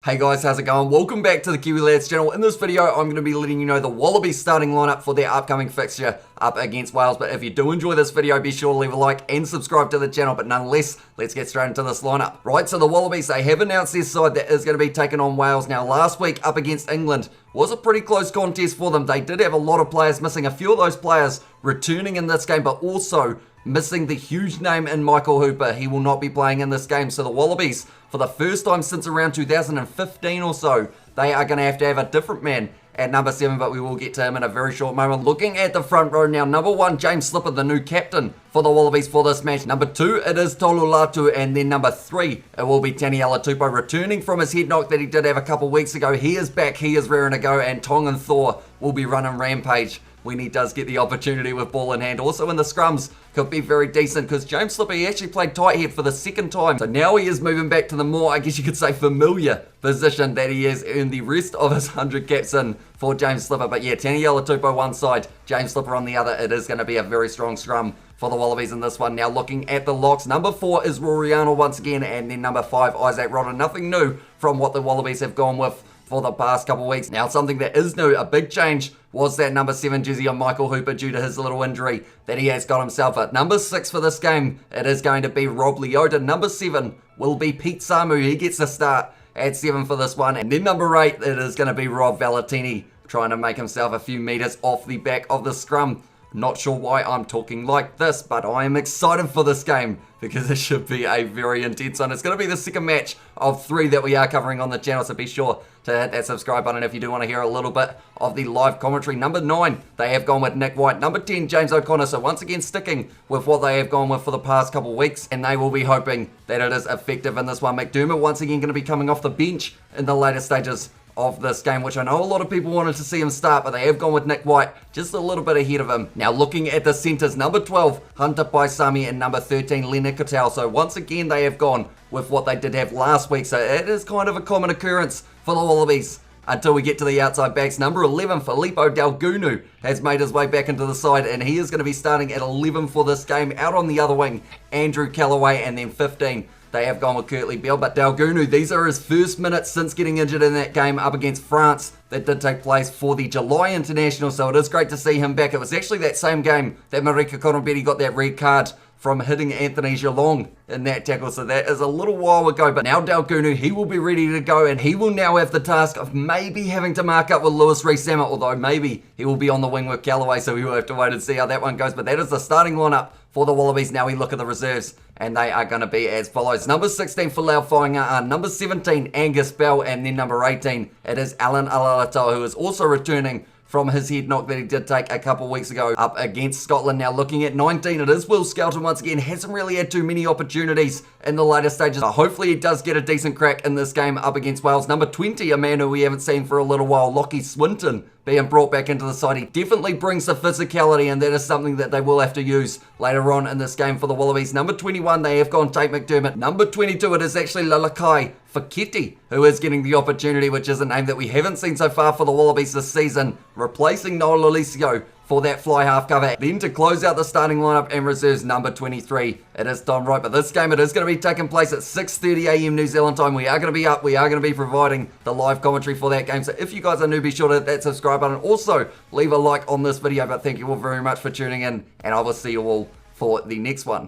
Hey guys, how's it going? Welcome back to the Kiwi Lads channel. In this video, I'm going to be letting you know the Wallabies starting lineup for their upcoming fixture up against Wales. But if you do enjoy this video, be sure to leave a like and subscribe to the channel. But nonetheless, let's get straight into this lineup. Right, so the Wallabies, they have announced their side that is going to be taking on Wales. Now, last week up against England was a pretty close contest for them. They did have a lot of players missing. A few of those players returning in this game, but also missing the huge name in Michael Hooper. He will not be playing in this game. So the Wallabies, for the first time since around 2015 or so, they are going to have a different man at number 7, but we will get to him in a very short moment. Looking at the front row now, number 1, James Slipper, the new captain for the Wallabies for this match. Number 2, it is Tolu Latu, and then number 3, it will be Taniela Tupou, returning from his head knock that he did have a couple weeks ago. He is back, he is raring to go, and Tongan Thor will be running rampage when he does get the opportunity with ball in hand. Also in the scrums, could be very decent because James Slipper, he actually played tight head for the second time. So now he is moving back to the more, I guess you could say, familiar position that he has earned the rest of his 100 caps in for James Slipper. But yeah, Taniela Tupou one side, James Slipper on the other. It is going to be a very strong scrum for the Wallabies in this one. Now looking at the locks, number 4 is RORY ARNOLD once again, and then number 5, Isaac Rodden. Nothing new from what the Wallabies have gone with for the past couple of weeks. Now something that is new, a big change, was that number 7 jersey on Michael Hooper due to his little injury that he has got himself. At number 6 for this game, it is going to be LEOTA. Number 7 will be PAISAMI. He gets a start at 7 for this one. And then number 8, it is going to be Rob Valentini, trying to make himself a few meters off the back of the scrum. Not sure why I'm talking like this, but I am excited for this game because it should be a very intense one. It's going to be the second match of 3 that we are covering on the channel, so be sure to hit that subscribe button if you do want to hear a little bit of the live commentary. Number 9, they have gone with Nick White. Number 10, James O'Connor. So once again, sticking with what they have gone with for the past couple of weeks, and they will be hoping that it is effective in this one. McDermott once again going to be coming off the bench in the later stages of this game, which I know a lot of people wanted to see him start, but they have gone with Nick White just a little bit ahead of him. Now looking at the centres, number 12, Hunter PAISAMI, and number 13, Leonard Kotel. So once again, they have gone with what they did have last week, so it is kind of a common occurrence for the Wallabies until we get to the outside backs. Number 11, FILIPO DAUGUNU, has made his way back into the side, and he is going to be starting at 11 for this game. Out on the other wing, Andrew Callaway, and then 15, they have gone with Curtly Bell. But DAUGUNU, these are his first minutes since getting injured in that game up against France that did take place for the July International, so it is great to see him back. It was actually that same game that Marika Conorbeti got that red card from hitting Anthony Geelong in that tackle, so that is a little while ago. But now DAUGUNU, he will be ready to go, and he will now have the task of maybe having to mark up with Lewis Rees-Zammit, although maybe he will be on the wing with Callaway, so we will have to wait and see how that one goes. But that is the starting lineup for the Wallabies. Now we look at the reserves, and they are going to be as follows. Number 16, Folau Fainga'a. Number 17, Angus Bell. And then number 18, it is Alan Alaalatoa, who is also returning from his head knock that he did take a couple weeks ago up against Scotland. Now looking at 19, it is Will Skelton once again. Hasn't really had too many opportunities in the later stages. Hopefully he does get a decent crack in this game up against Wales. Number 20, a man who we haven't seen for a little while, Lockie Swinton, being brought back into the side. He definitely brings the physicality, and that is something that they will have to use later on in this game for the Wallabies. Number 21, they have gone Tate McDermott. Number 22, it is actually Lalakai Faketi, who is getting the opportunity, which is a name that we haven't seen so far for the Wallabies this season, replacing Noel Lolesio for that fly half cover. Then to close out the starting lineup and reserves, number 23, it is Don Wright. But this game, it is going to be taking place at 6:30 AM New Zealand time. We are going to be up. We are going to be providing the live commentary for that game. So if you guys are new, be sure to hit that subscribe button. Also, leave a like on this video. But thank you all very much for tuning in, and I will see you all for the next one.